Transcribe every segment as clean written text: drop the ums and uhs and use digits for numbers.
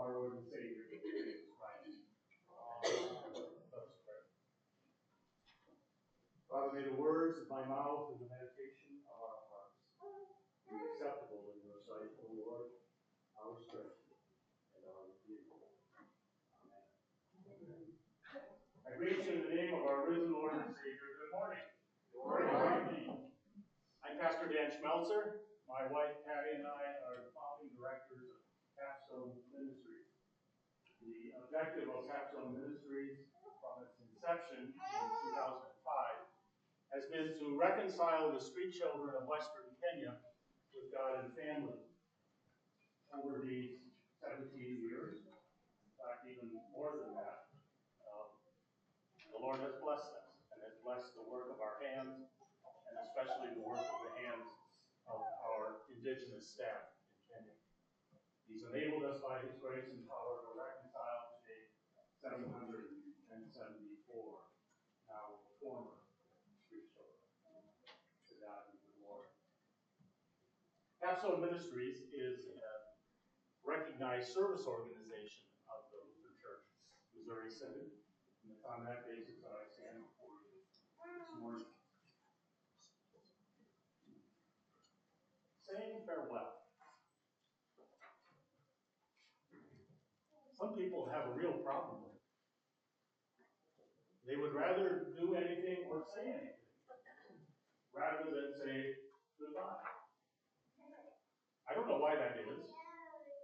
our Lord and Savior, Jesus Christ. Let's pray. Father, may the words of my mouth and the meditation of our hearts be acceptable in your sight, O Lord, our strength and our Redeemer. Amen. I greet you in the name of our risen Lord and Savior. Good morning. Good morning. I'm Pastor Dan Schmelzer. My wife Patty and I are the founding directors of Capstone Ministries. The objective of Capstone Ministries from its inception in 2005 has been to reconcile the street children of Western Kenya with God and family. Over these 17 years, in fact even more than that, the Lord has blessed us and has blessed the work of our hands, and especially the work of the hands of our indigenous staff in Kenya. He's enabled us by His grace and power to reconcile today 774 now former street children. To God be the glory. Capstone Ministries is a recognized service organization of the Lutheran Church, Missouri Synod, and it's on that basis that I stand before you this morning. Saying farewell. Some people have a real problem with it. They would rather do anything or say anything rather than say goodbye. I don't know why that is.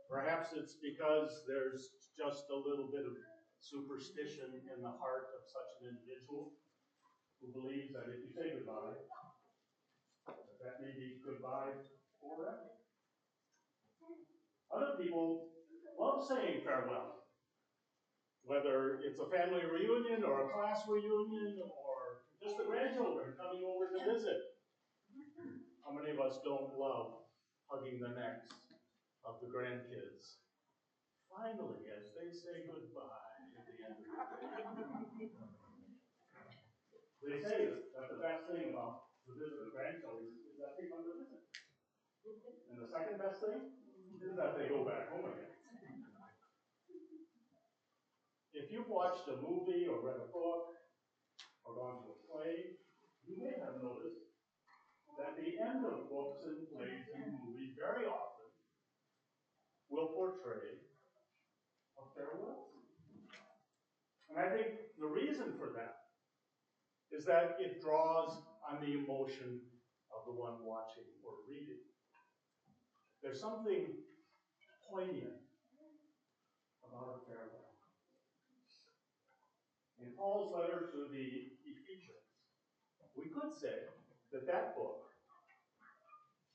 Perhaps it's because there's just a little bit of superstition in the heart of such an individual who believes that if you say goodbye, that may be goodbye forever. Other people love saying farewell, whether it's a family reunion or a class reunion or just the grandchildren coming over to visit. How many of us don't love hugging the necks of the grandkids? Finally, as they say goodbye at the end of the day. They say that the best thing about the visit of grandchildren is that they come to visit. And the second best thing is that they go back home again. If you've watched a movie or read a book or gone to a play, you may have noticed that the end of books and plays and movies very often will portray a farewell. And I think the reason for that is that it draws on the emotion of the one watching or reading. There's something poignant about a farewell. In Paul's letter to the Ephesians, we could say that that book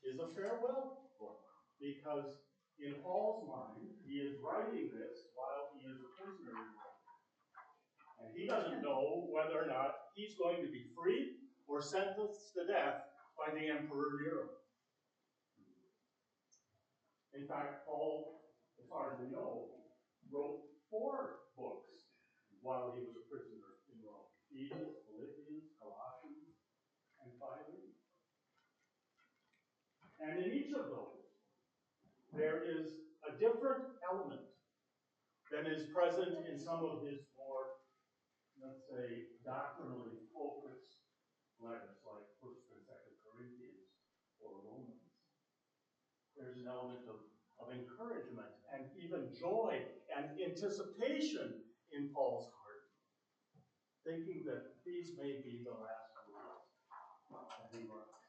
is a farewell book, because in Paul's mind, he is writing this while he is a prisoner in Rome. And he doesn't know whether or not he's going to be freed or sentenced to death by the Emperor Nero. In fact, Paul, as far as we know, wrote 4 books while he was a prisoner in Rome: Ephesians, Philippians, Colossians, and Philemon. And in each of those, there is a different element than is present in some of his more, let's say, doctrinally focused letters like 1st and 2nd Corinthians or Romans. There's an element of encouragement and even joy and anticipation in Paul's heart, thinking that these may be the last words that he writes.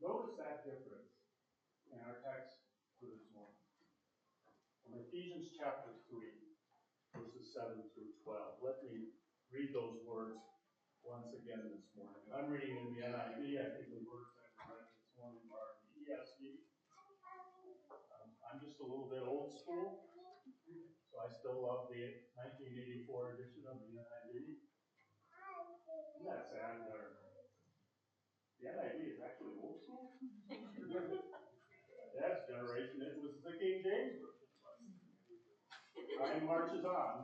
Notice that difference in our text for this morning. From Ephesians chapter 3, verses 7 through 12. Let me read those words once again this morning. I'm reading in the NIV. I think the words that we read this morning are in the ESV. I'm just a little bit old school, so I still love the 1984 edition of the NIV. Isn't that sad? The NIV is actually old school? Dad's generation, it was the King James Version. Time marches on.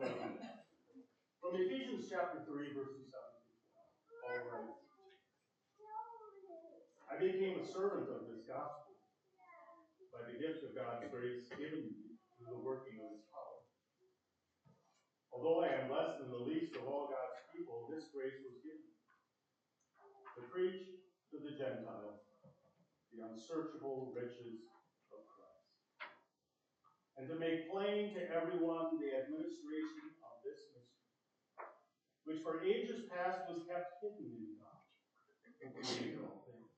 From Ephesians chapter 3, verses 7 through 12, Paul writes, I became a servant of this gospel by the gift of God's grace given me through the working of his power. Although I am less than the least of all God's people, this grace was given to preach to the Gentiles the unsearchable riches of Christ, and to make plain to everyone the administration of this mystery, which for ages past was kept hidden in God, who created all things.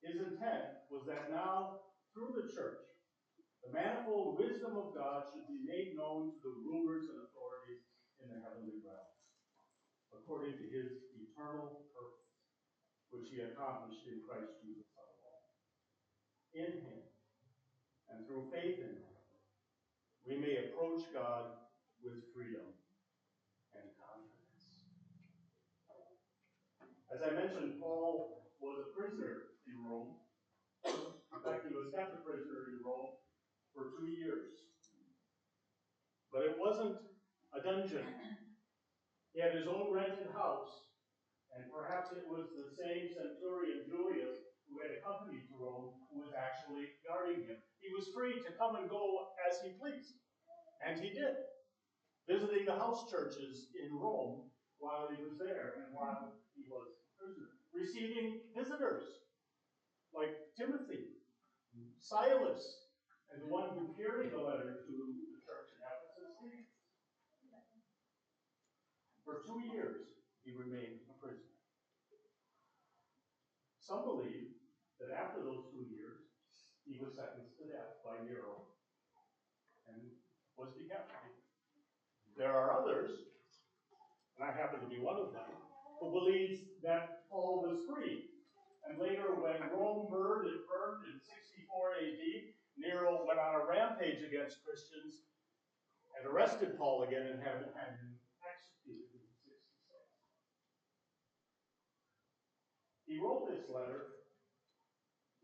His intent was that now, through the church, the manifold wisdom of God should be made known to the rulers and authorities in the heavenly realms, according to his eternal purpose, which he accomplished in Christ Jesus our Lord. In him, and through faith in him, we may approach God with freedom and confidence. As I mentioned, Paul was a prisoner in Rome. In fact, he was kept a prisoner in Rome for 2 years. But it wasn't a dungeon. He had his own rented house, and perhaps it was the same centurion Julius who had accompanied to Rome who was actually guarding him. He was free to come and go as he pleased, and he did, visiting the house churches in Rome while he was there and while he was a prisoner, receiving visitors like Timothy, Silas, and the one who carried the letter to the church in Ephesus. For 2 years, he remained a prisoner. Some believe that after those 2 years, he was sentenced to death by Nero and was decapitated. There are others, and I happen to be one of them, who believes that Paul was free. And later, when Rome burned in 64 AD, Nero went on a rampage against Christians and arrested Paul again and had him executed in 66. He wrote this letter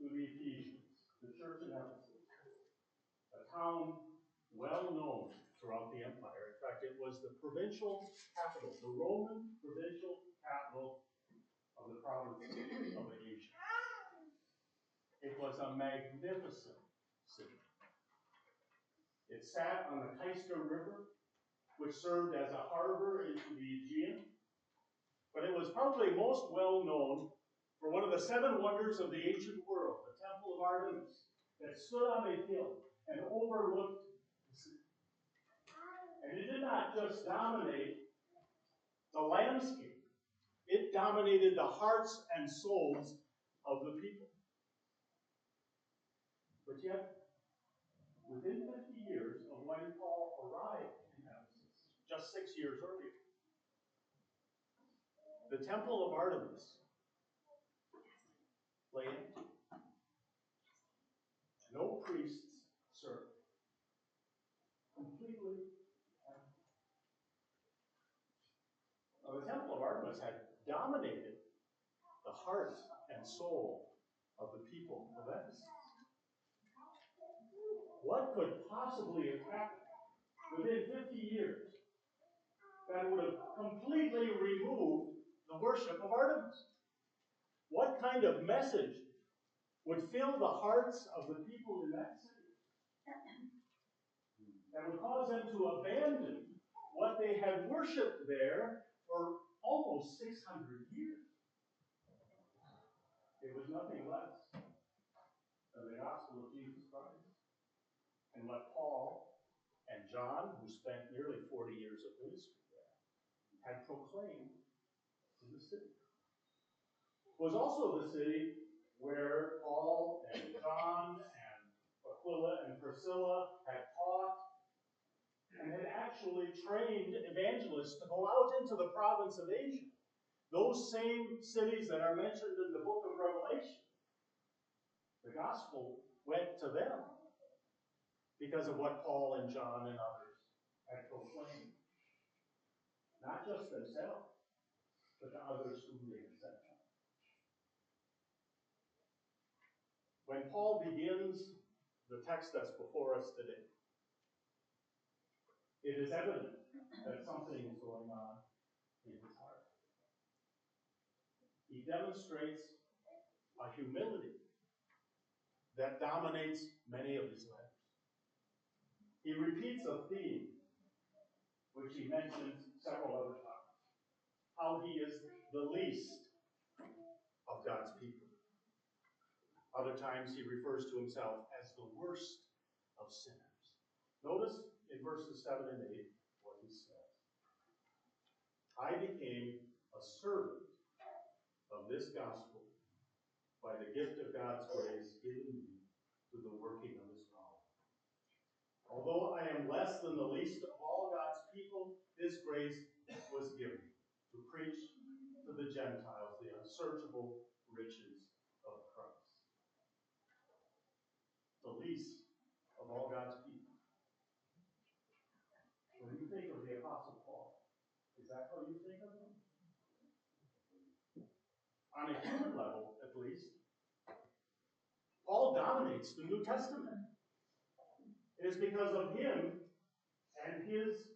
to the Ephesians, the church in Ephesus, a town well known throughout the empire. In fact, it was the provincial capital, the Roman provincial capital of the province of Asia. It was a magnificent city. It sat on the Cayster River, which served as a harbor into the Aegean. But it was probably most well known for one of the 7 wonders of the ancient world, the Temple of Artemis, that stood on a hill and overlooked the city. And it did not just dominate the landscape, it dominated the hearts and souls of the people. But yet, within 50 years of when Paul arrived in Ephesus, just 6 years earlier, the Temple of Artemis lay empty. No priests served. Completely empty. Now, the Temple of Artemis had dominated the heart and soul of the people of Ephesus. What could possibly have happened within 50 years that would have completely removed the worship of Artemis? What kind of message would fill the hearts of the people in that city that would cause them to abandon what they had worshipped there for almost 600 years? It was nothing less than the gospel of Jesus Christ. And what Paul and John, who spent nearly 40 years of ministry there, had proclaimed in the city. It was also the city where Paul and John and Aquila and Priscilla had taught and had actually trained evangelists to go out into the province of Asia. Those same cities that are mentioned in the book of Revelation. The gospel went to them because of what Paul and John and others had proclaimed. Not just themselves, but to others whom they had sent. When Paul begins the text that's before us today, it is evident that something is going on in his heart. He demonstrates a humility that dominates many of his letters. he repeats a theme which he mentions several other times. How he is the least of God's people. Other times he refers to himself as the worst of sinners. Notice in verses 7 and 8 what he says. I became a servant of this gospel by the gift of God's grace given me through the working of his power. Although I am less than the least of all God's people, this grace was given to preach to the Gentiles the unsearchable riches of Christ. The least of all God's people. When you think of the Apostle Paul, is that how you think of him? On a human level, at least, Paul dominates the New Testament. It is because of him and his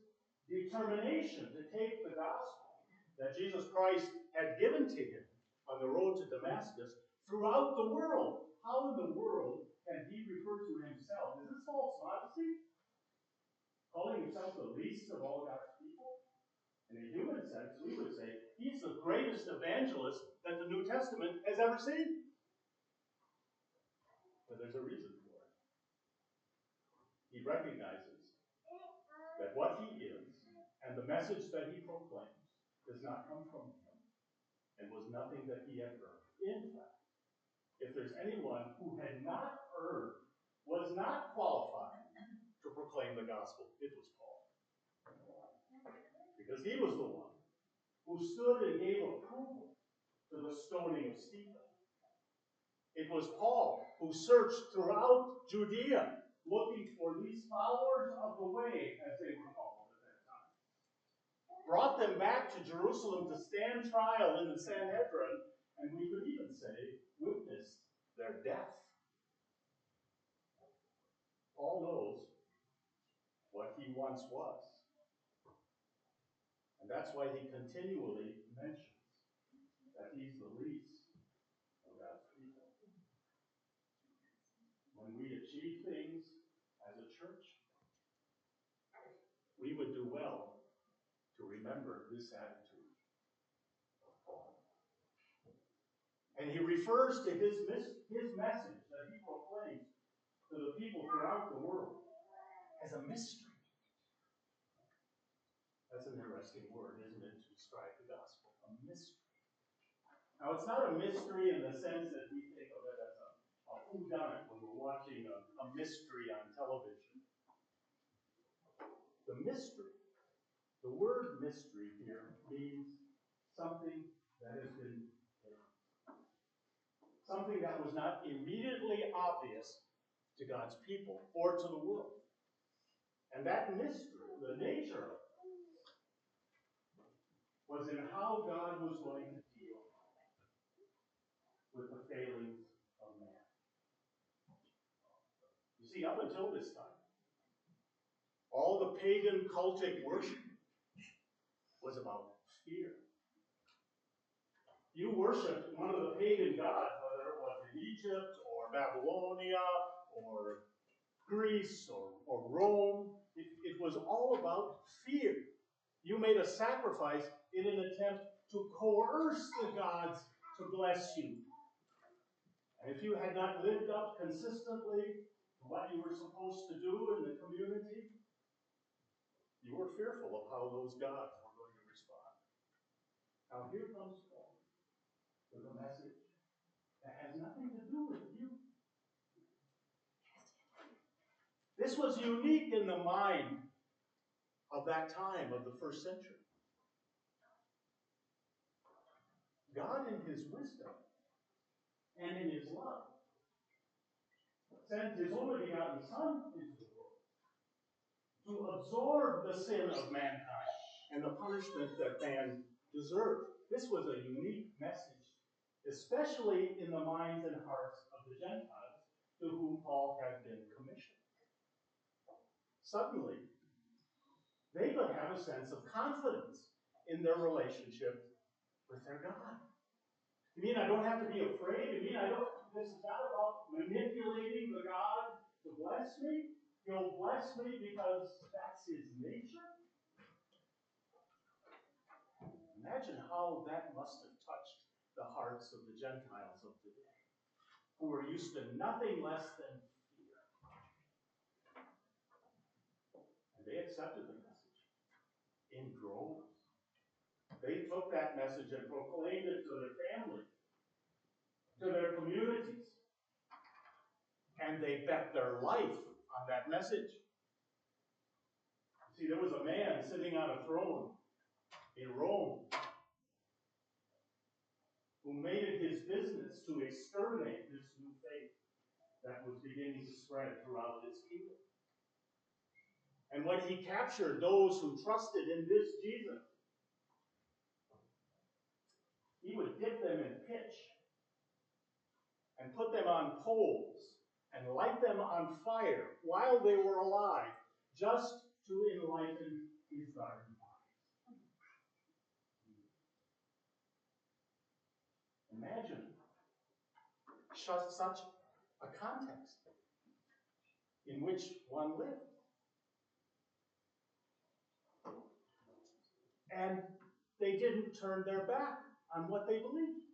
determination to take the gospel that Jesus Christ had given to him on the road to Damascus throughout the world. How in the world can he refer to himself? Is this false modesty? Calling himself the least of all God's people? In a human sense, we would say he's the greatest evangelist that the New Testament has ever seen. But there's a reason for it. He recognizes that what he is and the message that he proclaims does not come from him and was nothing that he had earned. In fact, if there's anyone who had not earned, was not qualified to proclaim the gospel, it was Paul. Because he was the one who stood and gave approval to the stoning of Stephen. It was Paul who searched throughout Judea looking for these followers of the way, as they were called at that time. Brought them back to Jerusalem to stand trial in the Sanhedrin, and we could even say, witnessed their death. Paul knows what he once was. And that's why he continually mentions that he's the least of God's people. When we achieve things as a church, we would do well to remember this attitude of Paul. And he refers to his message that he proclaims to the people throughout the world as a mystery. That's an interesting word, isn't it, to describe the gospel? A mystery. Now, it's not a mystery in the sense that we think of it as a whodunit when we're watching a mystery on television. The mystery, the word mystery here means something that has been hidden. Something that was not immediately obvious to God's people or to the world. And that mystery, the nature of it, was in how God was going to deal with the failings of man. You see, up until this time, all the pagan cultic worship was about fear. You worshipped one of the pagan gods, whether it was in Egypt or Babylonia or Greece or Rome. It was all about fear. You made a sacrifice in an attempt to coerce the gods to bless you. And if you had not lived up consistently to what you were supposed to do in the community, you were fearful of how those gods were going to respond. Now here comes Paul with a message that has nothing to do with you. This was unique in the mind of that time, of the first century. God, in his wisdom and in his love, sent his only begotten Son into the world to absorb the sin of mankind and the punishment that man deserved. This was a unique message, especially in the minds and hearts of the Gentiles to whom Paul had been commissioned. Suddenly, they would have a sense of confidence in their relationship with their God. You mean I don't have to be afraid? You mean this is not about manipulating the God to bless me? He'll bless me because that's his nature. Imagine how that must have touched the hearts of the Gentiles of today, who were used to nothing less than fear. And they accepted the message in droves. They took that message and proclaimed it to their family, to their communities. And they bet their life on that message. See, there was a man sitting on a throne in Rome who made it his business to exterminate this new faith that was beginning to spread throughout his kingdom. And when he captured those who trusted in this Jesus, he would dip them in pitch and put them on poles and light them on fire while they were alive, just to enlighten his garden bodies. Imagine such a context in which one lived. And they didn't turn their back on what they believed.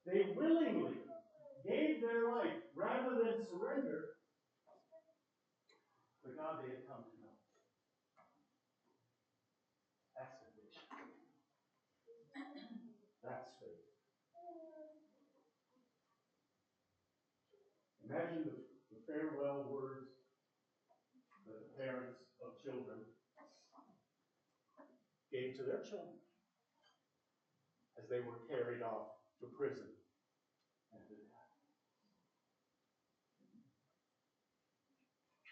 They willingly gave their life rather than surrender the God they had come to know. That's salvation. That's faith. Imagine the farewell words that the parents of children gave to their children as they were carried off to prison and to death.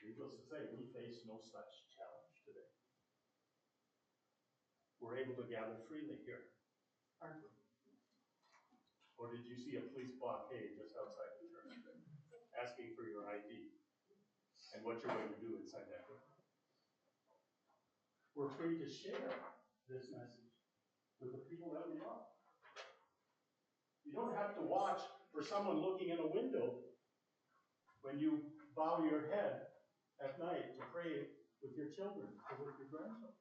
Needless to say, we face no such challenge today. We're able to gather freely here, aren't we? Or did you see a police blockade just outside the church today, asking for your ID and what you're going to do inside that door? We're free to share this message with the people that we love. You don't have to watch for someone looking in a window when you bow your head at night to pray with your children or with your grandchildren.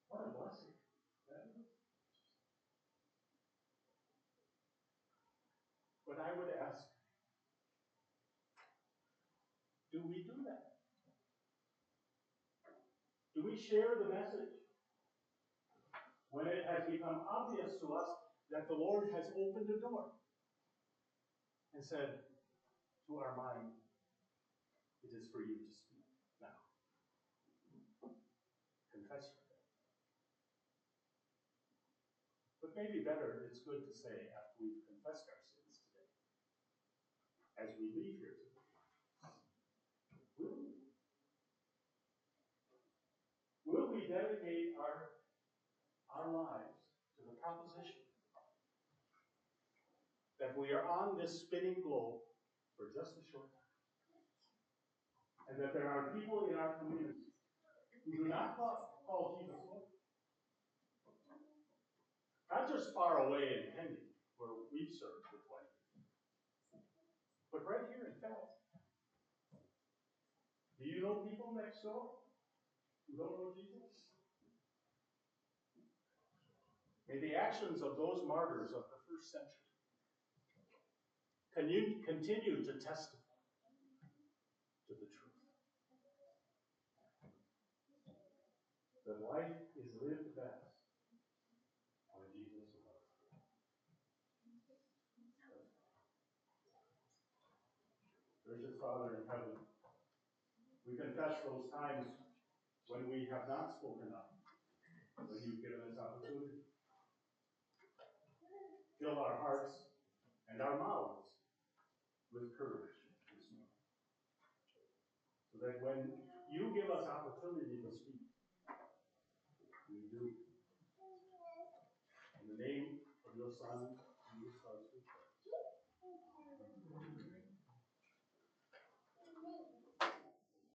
What a blessing that is. But I would ask, do we do that? Do we share the message when it has become obvious to us that the Lord has opened a door and said to our mind, it is for you to speak now. Confess your faith. But maybe better, it's good to say after we've confessed our sins today, as we leave here today, will we dedicate our lives to the proposition that we are on this spinning globe for just a short time, and that there are people in our community who do not call Jesus Lord? Not just far away in Henry, where we've served for 20 years, but right here in Phelps. Do you know people next door who don't know Jesus? May the actions of those martyrs of the first century continue to testify to the truth. That life is lived best when Jesus loves. Gracious Father in heaven, we confess those times when we have not spoken up, when you've given us opportunity. Fill our hearts and our mouths with courage this morning, so that when you give us opportunity to speak, we do. In the name of your Son,